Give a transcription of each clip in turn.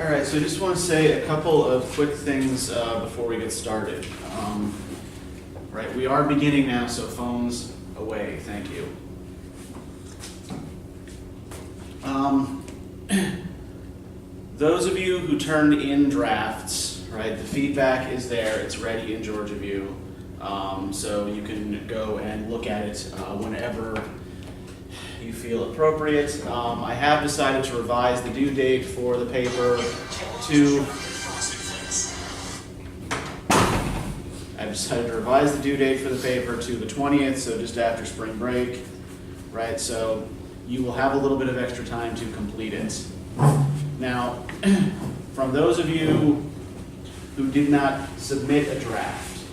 All right, so I just want to say a couple of quick things before we get started. Right, we are beginning now, so phones away. Thank you. Those of you who turned in drafts, right, the feedback is there. It's ready in Georgia View, so you can go and look at it whenever you feel appropriate. I have decided to revise the due date for the paper to... I've decided to revise the due date for the paper to the 20th, so just after spring break, right? So you will have a little bit of extra time to complete it. Now, from those of you who did not submit a draft,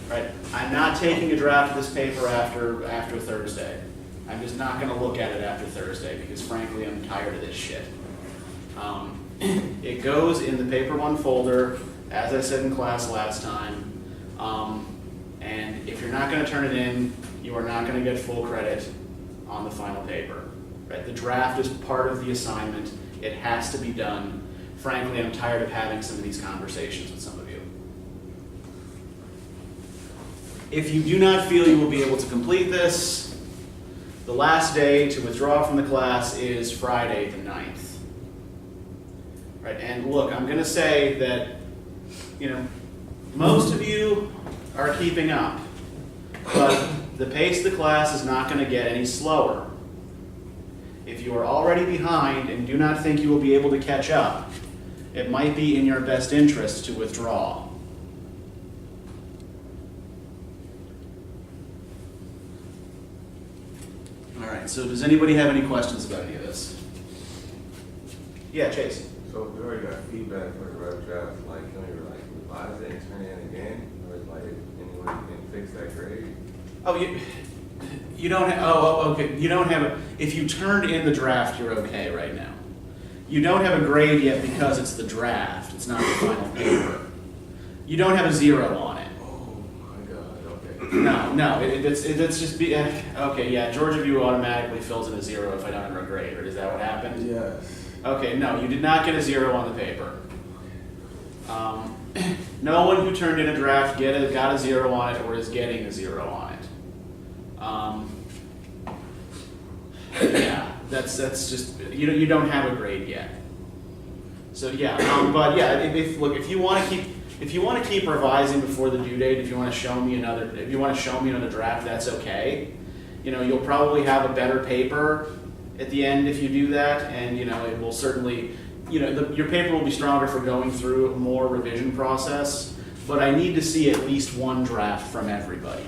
right? I'm not taking a draft of this paper after Thursday. I'm just not going to look at it after Thursday because, frankly, I'm tired of this shit. It goes in the paper one folder, as I said in class last time. And if you're not going to turn it in, you are not going to get full credit on the final paper. Right? The draft is part of the assignment. It has to be done. Frankly, I'm tired of having some of these conversations with some of you. If you do not feel you will be able to complete this, the last day to withdraw from the class is Friday the 9th. Right? And look, I'm going to say that, most of you are keeping up, but the pace of the class is not going to get any slower. If you are already behind and do not think you will be able to catch up, it might be in your best interest to withdraw. All right, so does anybody have any questions about any of this? Yeah, Chase. So if you already got feedback for the rough draft, can we revise it and turn it in again? Or is any way you can fix that grade? Oh, you don't have, okay, you don't have a, if you turned in the draft, you're okay right now. You don't have a grade yet because it's the draft, it's not the final paper. You don't have a 0 on it. Oh my God, okay. No, it's just, okay, yeah, Georgia View automatically fills in a 0 if I don't have a grade, or is that what happened? Yes. Okay, no, you did not get a 0 on the paper. No one who turned in a draft got a 0 on it or is getting a 0 on it. Yeah, that's just, you don't have a grade yet. So yeah, but yeah, if you want to keep revising before the due date, if you want to show me another draft, that's okay. You'll probably have a better paper at the end if you do that, and it will certainly, your paper will be stronger for going through a more revision process, but I need to see at least one draft from everybody.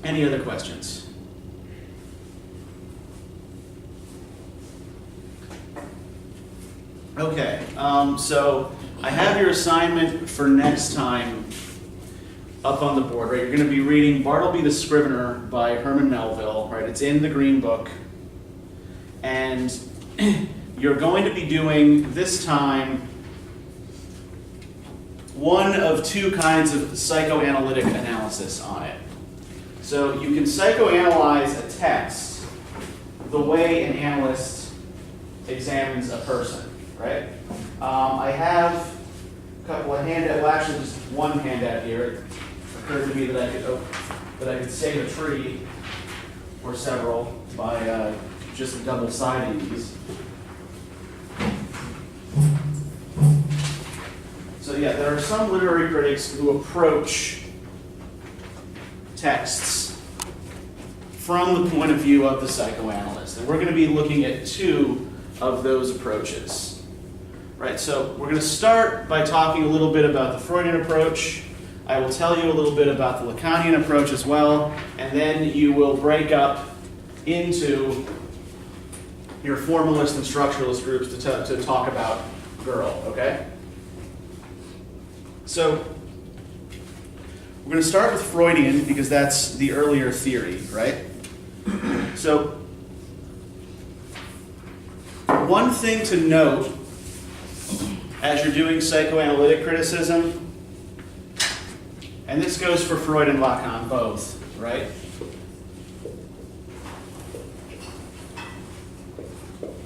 Any other questions? Okay, so I have your assignment for next time up on the board, right? You're going to be reading Bartleby the Scrivener by Herman Melville, right? It's in the Green Book. And you're going to be doing, this time, one of two kinds of psychoanalytic analysis on it. So you can psychoanalyze a text the way an analyst examines a person, right? I have a couple of handouts, well actually just one handout here. It occurred to me that I could save a tree or several by just double-siding these. So yeah, there are some literary critics who approach texts from the point of view of the psychoanalyst. And we're going to be looking at two of those approaches. Right, so we're going to start by talking a little bit about the Freudian approach. I will tell you a little bit about the Lacanian approach as well, and then you will break up into your formalist and structuralist groups to talk about girl, okay? So we're going to start with Freudian because that's the earlier theory, right? So one thing to note as you're doing psychoanalytic criticism, and this goes for Freud and Lacan both, right?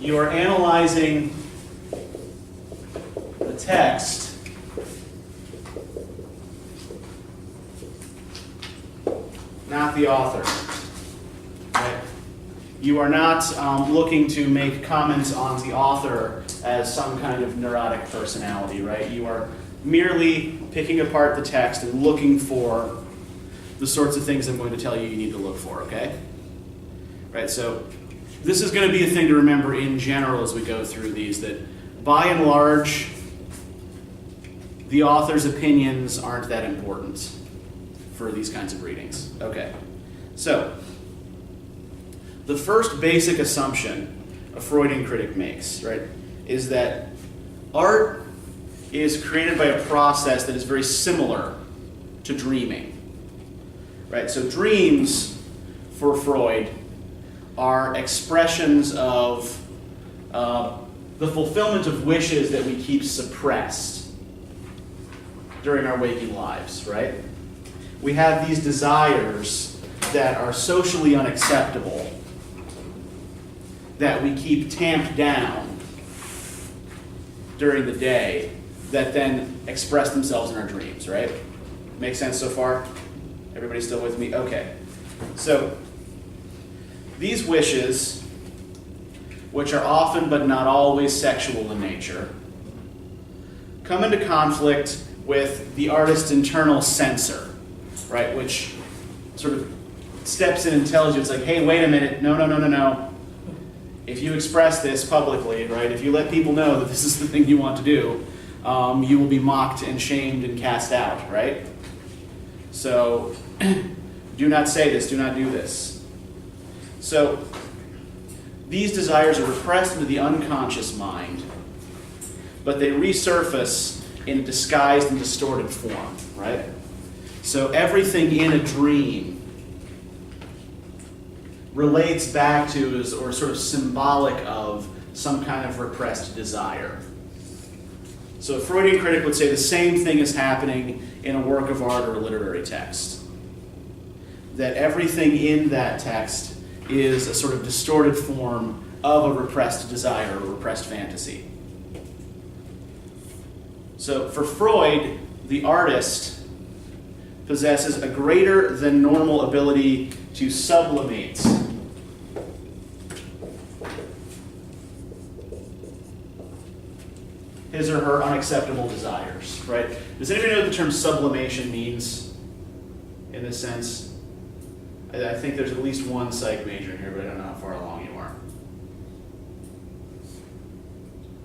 you are analyzing the text not the author. Right? You are not looking to make comments on the author as some kind of neurotic personality, right? You are merely picking apart the text and looking for the sorts of things I'm going to tell you need to look for, okay? Right, so this is going to be a thing to remember in general as we go through these, that by and large, the author's opinions aren't that important for these kinds of readings. Okay, so the first basic assumption a Freudian critic makes, right, is that art is created by a process that is very similar to dreaming. Right, so dreams for Freud are expressions of the fulfillment of wishes that we keep suppressed during our waking lives, right? We have these desires that are socially unacceptable, that we keep tamped down during the day, that then express themselves in our dreams, right? Make sense so far? Everybody still with me? Okay. So, these wishes, which are often but not always sexual in nature, come into conflict with the artist's internal censor, right? Which sort of steps in and tells you, it's like, hey, wait a minute, no. If you express this publicly, right, if you let people know that this is the thing you want to do, you will be mocked and shamed and cast out, right? So, do not say this, do not do this. So, these desires are repressed into the unconscious mind, but they resurface in a disguised and distorted form, right? So, everything in a dream relates back to or sort of symbolic of some kind of repressed desire. So a Freudian critic would say the same thing is happening in a work of art or a literary text. That everything in that text is a sort of distorted form of a repressed desire or a repressed fantasy. So for Freud, the artist possesses a greater than normal ability to sublimate his or her unacceptable desires, right? Does anybody know what the term sublimation means in this sense? I think there's at least one psych major in here, but I don't know how far along you are.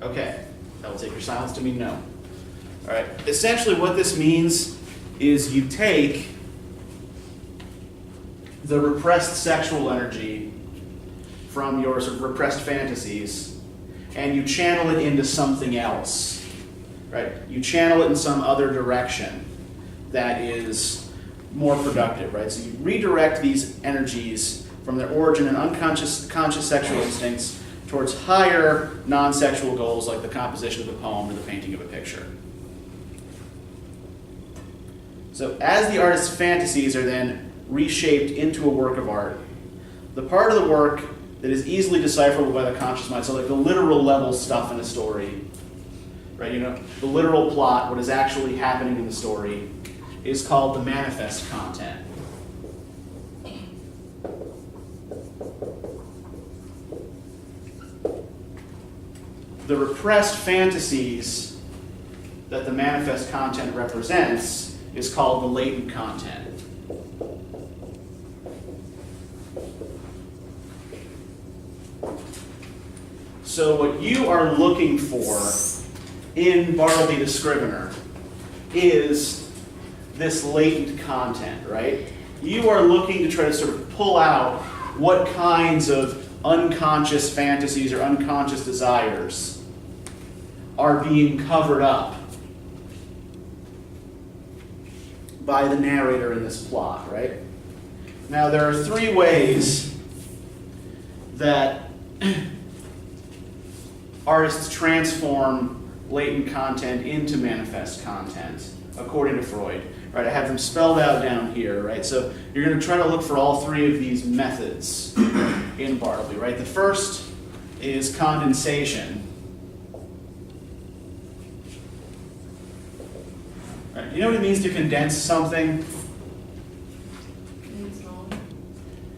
Okay, that will take your silence to mean no. All right, essentially what this means is you take the repressed sexual energy from your sort of repressed fantasies and you channel it into something else, right? You channel it in some other direction that is more productive, right? So you redirect these energies from their origin in conscious sexual instincts towards higher non-sexual goals like the composition of a poem or the painting of a picture. So as the artist's fantasies are then reshaped into a work of art, the part of the work that is easily decipherable by the conscious mind, so like the literal level stuff in a story, right? You know, the literal plot, what is actually happening in the story, is called the manifest content. The repressed fantasies that the manifest content represents is called the latent content. So what you are looking for in Bartleby the Scrivener is this latent content, right? You are looking to try to sort of pull out what kinds of unconscious fantasies or unconscious desires are being covered up by the narrator in this plot, right? Now there are three ways that artists transform latent content into manifest content, according to Freud. Right, I have them spelled out down here, right? So you're going to try to look for all three of these methods in Bartleby, right? The first is condensation. Right. You know what it means to condense something?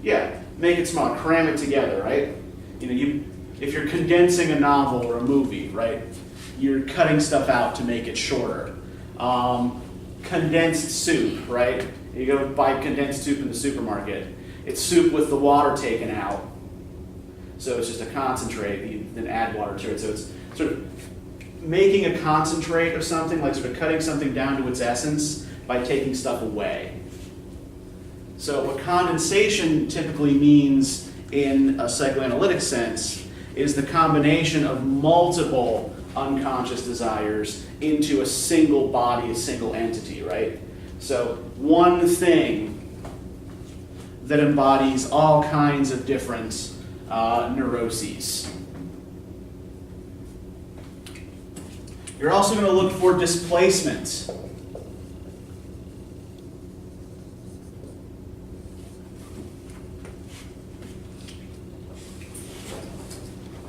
Yeah, make it small, cram it together, right? If you're condensing a novel or a movie, right, you're cutting stuff out to make it shorter. Condensed soup, right? You go buy condensed soup in the supermarket. It's soup with the water taken out. So it's just a concentrate, you then add water to it. So it's sort of making a concentrate of something, like sort of cutting something down to its essence by taking stuff away. So what condensation typically means in a psychoanalytic sense is the combination of multiple unconscious desires into a single body, a single entity, right? So one thing that embodies all kinds of different neuroses. You're also going to look for displacement.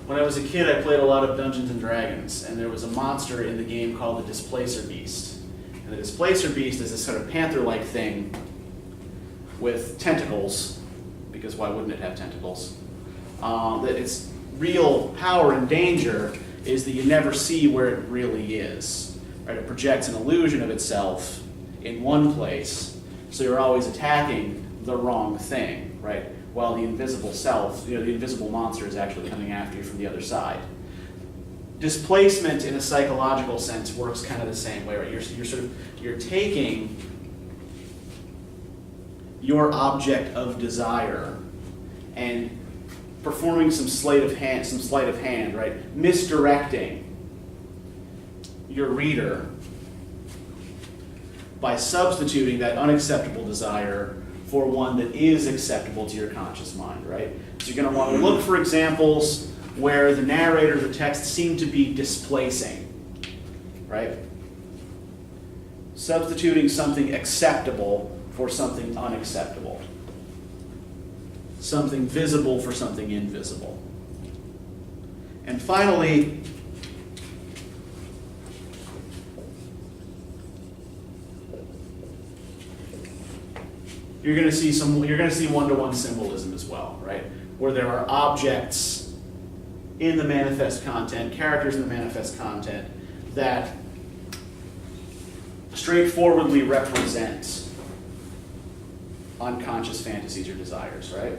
When I was a kid, I played a lot of Dungeons and Dragons, and there was a monster in the game called the Displacer Beast. And the Displacer Beast is this sort of panther-like thing with tentacles, because why wouldn't it have tentacles? That its real power and danger is that you never see where it really is. Right? It projects an illusion of itself in one place, so you're always attacking the wrong thing, right? While the invisible self, the invisible monster is actually coming after you from the other side. Displacement in a psychological sense works kind of the same way, right? You're taking your object of desire and performing some sleight of hand, right? Misdirecting your reader by substituting that unacceptable desire for one that is acceptable to your conscious mind, right? So you're going to want to look for examples where the narrator, the text, seem to be displacing, right? Substituting something acceptable for something unacceptable. Something visible for something invisible. And finally, you're going to see one-to-one symbolism as well, right? Where there are objects in the manifest content, characters in the manifest content that straightforwardly represent unconscious fantasies or desires, right?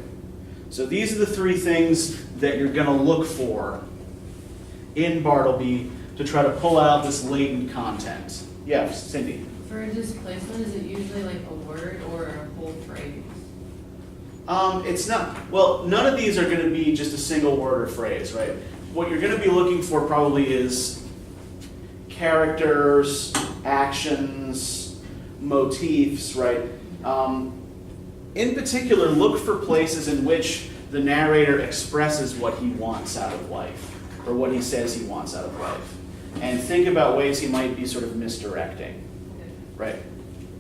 So these are the three things that you're going to look for in Bartleby to try to pull out this latent content. Yeah, Cindy. For displacement, is it usually like a word or a whole phrase? It's not. Well, none of these are going to be just a single word or phrase, right? What you're going to be looking for probably is characters, actions, motifs, right? In particular, look for places in which the narrator expresses what he wants out of life, or what he says he wants out of life. And think about ways he might be sort of misdirecting, right?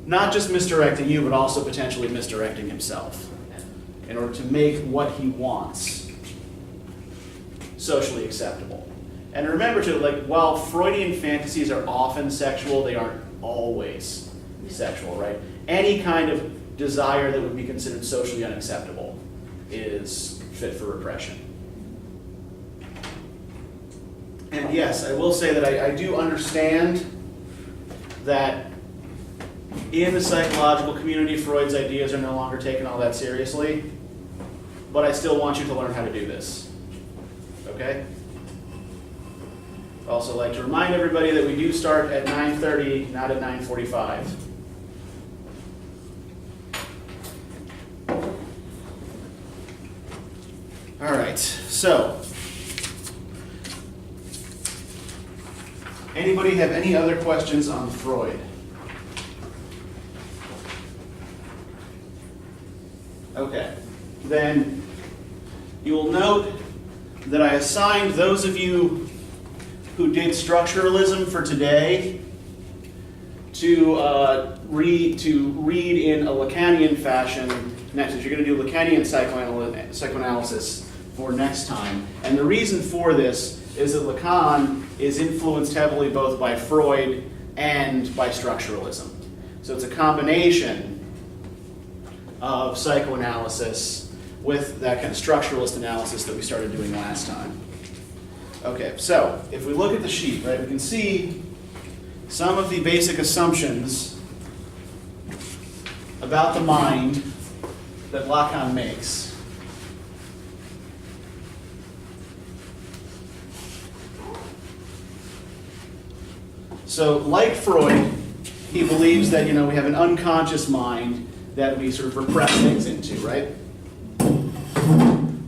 Not just misdirecting you, but also potentially misdirecting himself in order to make what he wants socially acceptable. And remember too, like, while Freudian fantasies are often sexual, they aren't always sexual, right? Any kind of desire that would be considered socially unacceptable is fit for repression. And yes, I will say that I do understand that in the psychological community, Freud's ideas are no longer taken all that seriously, but I still want you to learn how to do this. Okay? I'd also like to remind everybody that we do start at 9:30, not at 9:45. All right, so anybody have any other questions on Freud? Okay, then you will note that I assigned those of you who did structuralism for today to read in a Lacanian fashion next. If you're going to do Lacanian psychoanalysis for next time. And the reason for this is that Lacan is influenced heavily both by Freud and by structuralism. So it's a combination of psychoanalysis with that kind of structuralist analysis that we started doing last time. Okay, so if we look at the sheet, right, we can see some of the basic assumptions about the mind that Lacan makes. So, like Freud, he believes that, we have an unconscious mind that we sort of repress things into, right?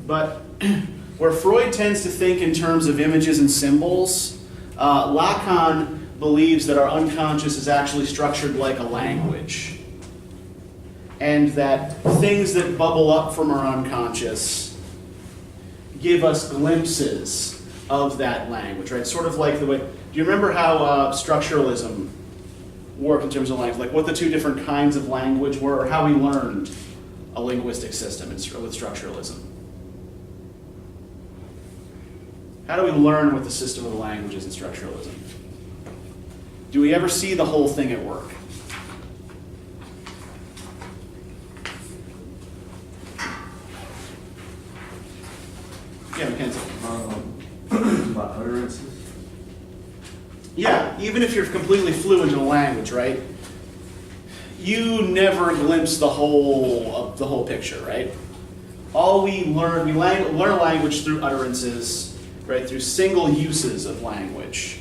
But where Freud tends to think in terms of images and symbols, Lacan believes that our unconscious is actually structured like a language. And that things that bubble up from our unconscious give us glimpses of that language, right? Sort of like the way, do you remember how structuralism worked in terms of language? Like what the two different kinds of language were, or how we learned a linguistic system with structuralism? How do we learn what the system of the language is in structuralism? Do we ever see the whole thing at work? Yeah, Mackenzie. About utterances? Yeah, even if you're completely fluent in a language, right? You never glimpse the whole picture, right? All we learn a language through utterances, right? Through single uses of language,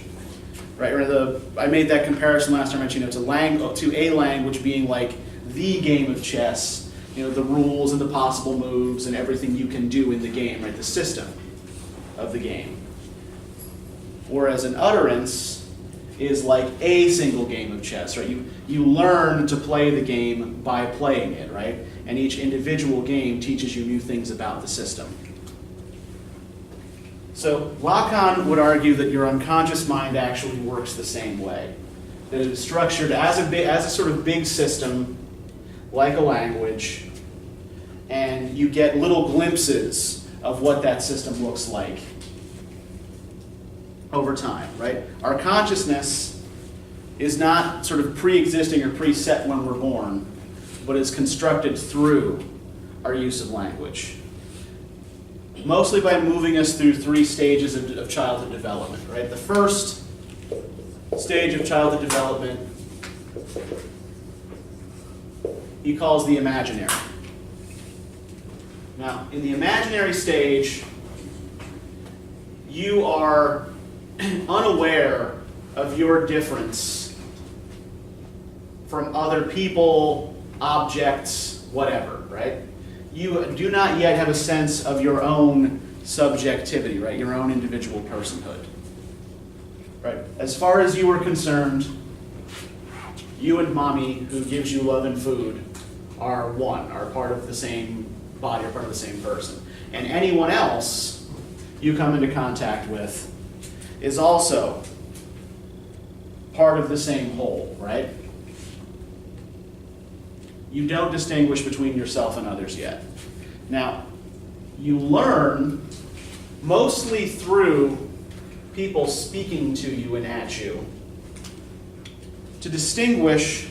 right? Or I made that comparison last time. I mentioned to a language being like the game of chess. The rules and the possible moves and everything you can do in the game, right? The system of the game. Whereas an utterance is like a single game of chess, right? You learn to play the game by playing it, right? And each individual game teaches you new things about the system. So Lacan would argue that your unconscious mind actually works the same way. That it is structured as a sort of big system, like a language, and you get little glimpses of what that system looks like over time, right? Our consciousness is not sort of pre-existing or preset when we're born, but is constructed through our use of language. Mostly by moving us through 3 stages of childhood development, right? The first stage of childhood development he calls the imaginary. Now, in the imaginary stage, you are unaware of your difference from other people, objects, whatever, right? You do not yet have a sense of your own subjectivity, right? Your own individual personhood, right? As far as you are concerned, you and mommy, who gives you love and food, are one, are part of the same body, are part of the same person. And anyone else you come into contact with is also part of the same whole, right? You don't distinguish between yourself and others yet. Now, you learn mostly through people speaking to you and at you to distinguish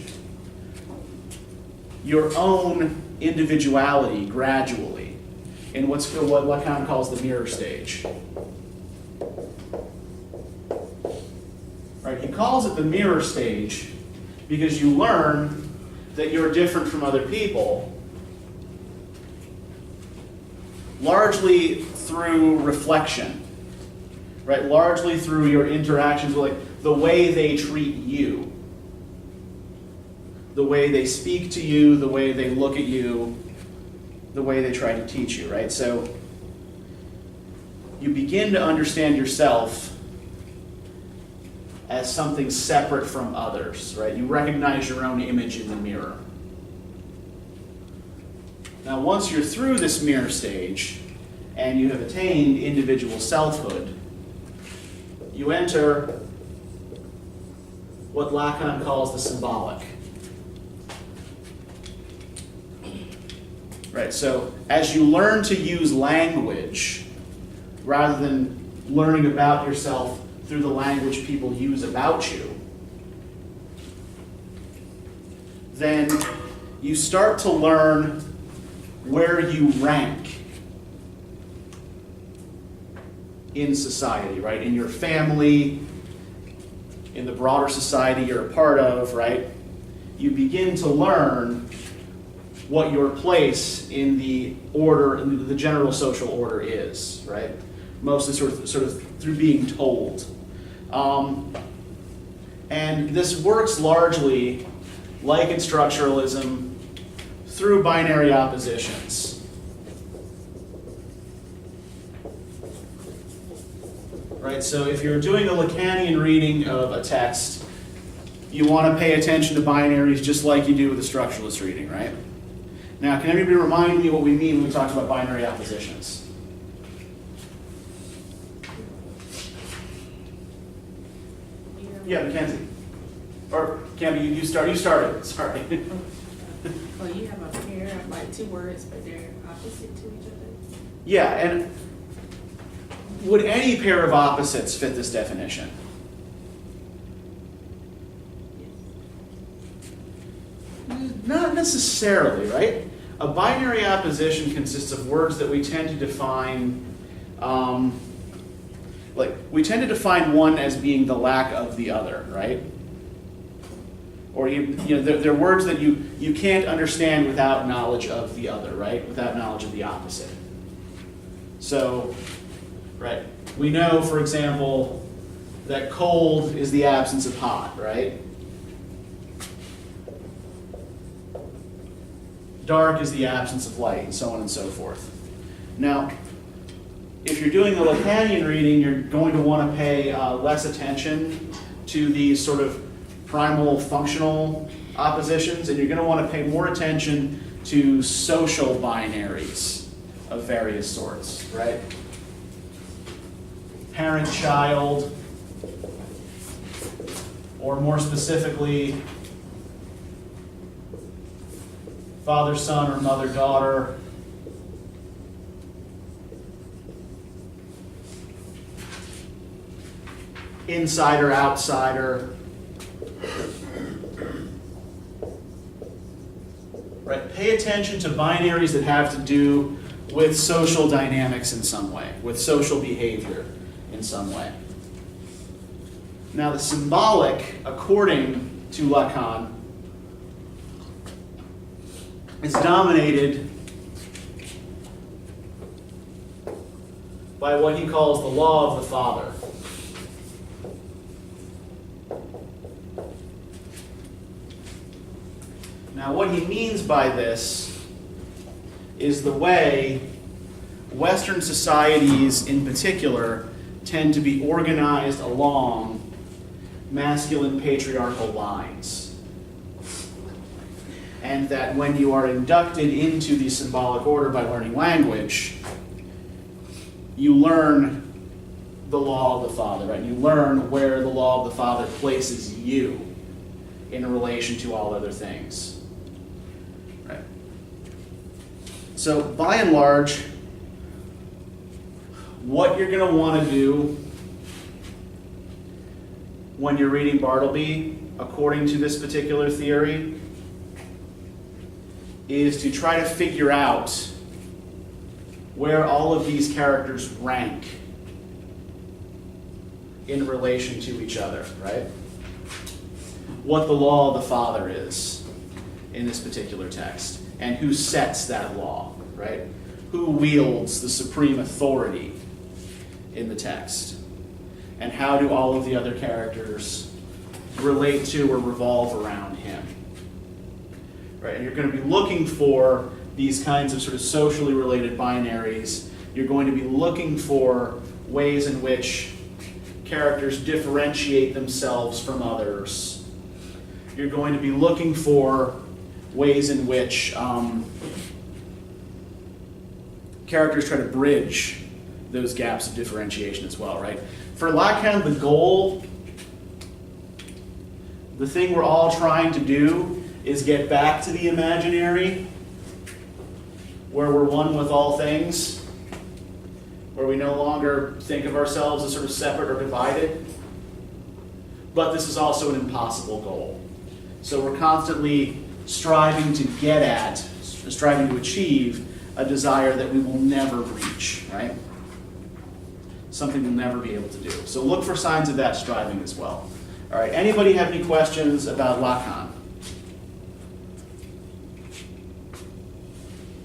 your own individuality gradually in what Lacan calls the mirror stage. Right? He calls it the mirror stage because you learn that you're different from other people largely through reflection, right? Largely through your interactions with the way they treat you, the way they speak to you, the way they look at you, the way they try to teach you, right? So you begin to understand yourself as something separate from others, right? You recognize your own image in the mirror. Now, once you're through this mirror stage and you have attained individual selfhood, you enter what Lacan calls the symbolic. Right, so as you learn to use language rather than learning about yourself through the language people use about you, then you start to learn where you rank in society, right? In your family, in the broader society you're a part of, right? You begin to learn what your place in the order, in the general social order is, right? Mostly sort of through being told. And this works largely, like in structuralism, through binary oppositions. Right, so if you're doing a Lacanian reading of a text, you want to pay attention to binaries just like you do with a structuralist reading, right? Now, can anybody remind me what we mean when we talk about binary oppositions? Yeah, Mackenzie. Or, Cammy, you started, sorry. Well, you have a pair of like two words, but they're opposite to each other. Yeah, and would any pair of opposites fit this definition? Not necessarily, right? A binary opposition consists of words that we tend to define, we tend to define one as being the lack of the other, right? Or they're words that you can't understand without knowledge of the other, right? Without knowledge of the opposite. So, right, we know, for example, that cold is the absence of hot, right? Dark is the absence of light, and so on and so forth. Now, if you're doing the Lacanian reading, you're going to want to pay less attention to these sort of primal functional oppositions, and you're going to want to pay more attention to social binaries of various sorts, right? Parent-child, or more specifically, father-son or mother-daughter. Insider, outsider. Right? Pay attention to binaries that have to do with social dynamics in some way, with social behavior in some way. Now, the symbolic, according to Lacan, is dominated by what he calls the law of the father. Now, what he means by this is the way Western societies in particular tend to be organized along masculine patriarchal lines. And that when you are inducted into the symbolic order by learning language, you learn the law of the father, right? You learn where the law of the father places you in relation to all other things. Right. So by and large, what you're going to want to do when you're reading Bartleby, according to this particular theory, is to try to figure out where all of these characters rank in relation to each other, right? What the law of the father is in this particular text, and who sets that law, right? Who wields the supreme authority in the text, and how do all of the other characters relate to or revolve around him, right? And you're going to be looking for these kinds of sort of socially related binaries. You're going to be looking for ways in which characters differentiate themselves from others. You're going to be looking for ways in which characters try to bridge those gaps of differentiation as well, right? For Lacan, the goal, the thing we're all trying to do, is get back to the imaginary, where we're one with all things, where where we no longer think of ourselves as sort of separate or divided. But this is also an impossible goal. So we're constantly striving to get at, striving to achieve a desire that we will never reach, right? Something we'll never be able to do. So look for signs of that striving as well. All right, anybody have any questions about Lacan?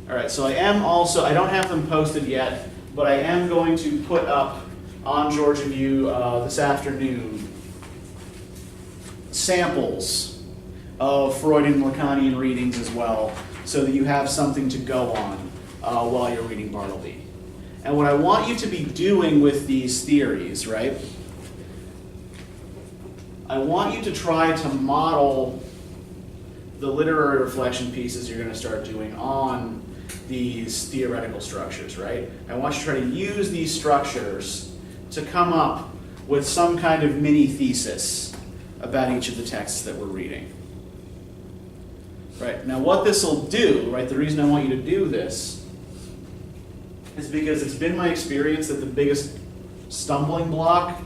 All right, so I don't have them posted yet, but I am going to put up on Georgia View this afternoon samples of Freudian and Lacanian readings as well, so that you have something to go on while you're reading Bartleby. And what I want you to be doing with these theories, right? I want you to try to model the literary reflection pieces you're going to start doing on these theoretical structures, right? I want you to try to use these structures to come up with some kind of mini thesis about each of the texts that we're reading. Right, now what this will do, right, the reason I want you to do this is because it's been my experience that the biggest stumbling block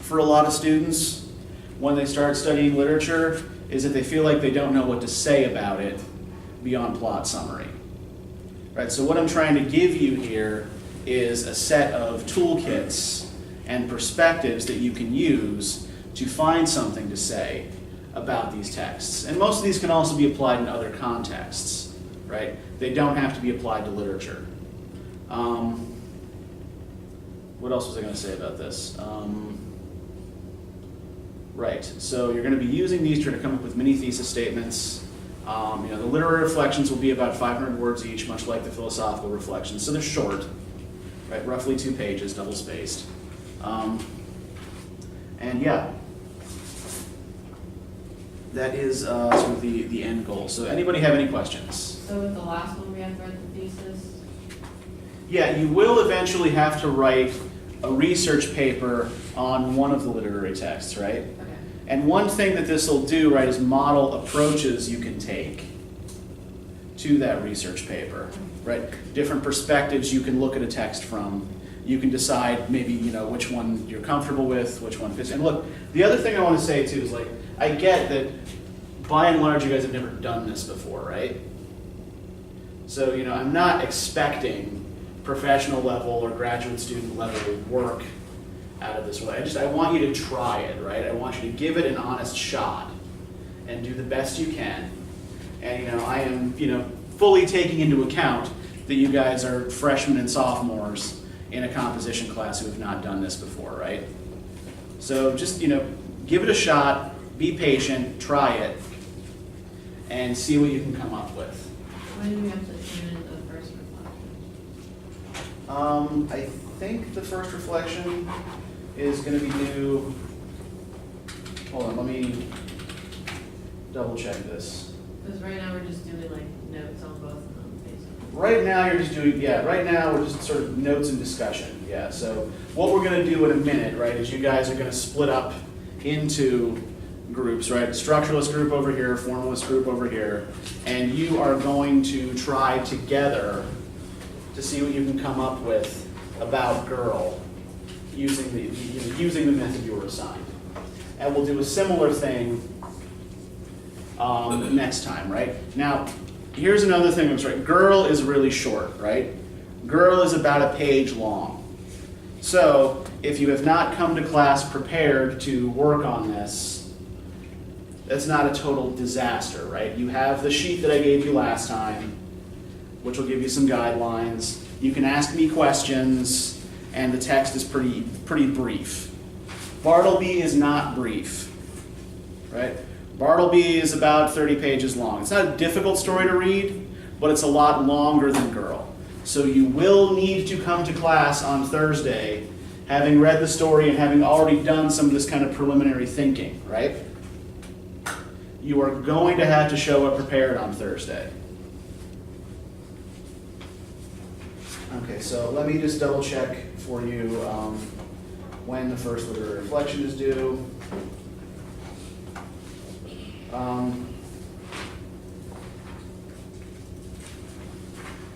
for a lot of students when they start studying literature is that they feel like they don't know what to say about it beyond plot summary. Right, so what I'm trying to give you here is a set of toolkits and perspectives that you can use to find something to say about these texts. And most of these can also be applied in other contexts, right? They don't have to be applied to literature. What else was I going to say about this? Right, so you're going to be using these to come up with mini thesis statements. The literary reflections will be about 500 words each, much like the philosophical reflections. So they're short, right? Roughly 2 pages, double spaced. And yeah, that is sort of the end goal. So anybody have any questions? So with the last one, we have to write the thesis? Yeah, you will eventually have to write a research paper on one of the literary texts, right? Okay. And one thing that this will do, right, is model approaches you can take to that research paper, right? Different perspectives you can look at a text from. You can decide maybe, which one you're comfortable with, which one fits. And look, the other thing I want to say too is like, I get that by and large you guys have never done this before, right? So, I'm not expecting professional level or graduate student level work out of this way. I want you to try it, right? I want you to give it an honest shot and do the best you can. And, I am, fully taking into account that you guys are freshmen and sophomores in a composition class who have not done this before, right? So just, give it a shot, be patient, try it, and see what you can come up with. When do we have to turn in the first reflection? I think the first reflection is going to be due, hold on, let me double check this. Because right now we're just doing like notes on both of them, basically. Right now you're just doing, right now we're just sort of notes and discussion, yeah. So what we're going to do in a minute, right, is you guys are going to split up into groups, right? Structuralist group over here, formalist group over here, and you are going to try together to see what you can come up with about girl using the method you were assigned. And we'll do a similar thing next time, right? Now, here's another thing that's right. Girl is really short, right? Girl is about a page long. So, if you have not come to class prepared to work on this, that's not a total disaster, right? You have the sheet that I gave you last time, which will give you some guidelines. You can ask me questions, and the text is pretty brief. Bartleby is not brief, right? Bartleby is about 30 pages long. It's not a difficult story to read, but it's a lot longer than Girl. So you will need to come to class on Thursday having read the story and having already done some of this kind of preliminary thinking, right? You are going to have to show up prepared on Thursday. Okay, so let me just double check for you when the first literary reflection is due.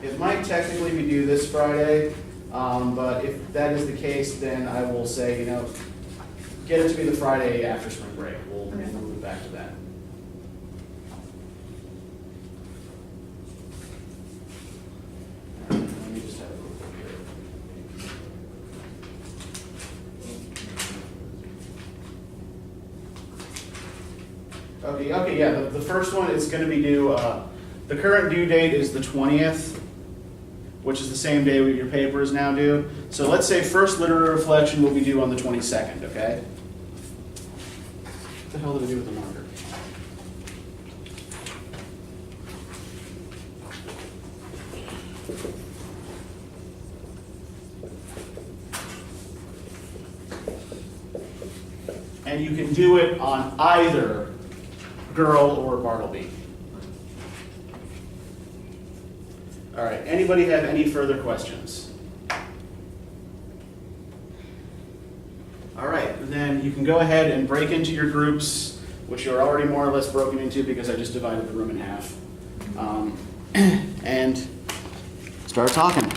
It might technically be due this Friday, but if that is the case, then I will say, get it to me the Friday after spring break. We'll Okay. move back to that. Let me just have a quick look here. Okay, yeah, the first one is going to be due, the current due date is the 20th, which is the same day your paper is now due. So let's say first literary reflection will be due on the 22nd, okay? What the hell did I do with the marker? And you can do it on either Girl or Bartleby. All right, anybody have any further questions? All right, then you can go ahead and break into your groups, which you're already more or less broken into because I just divided the room in half. And start talking.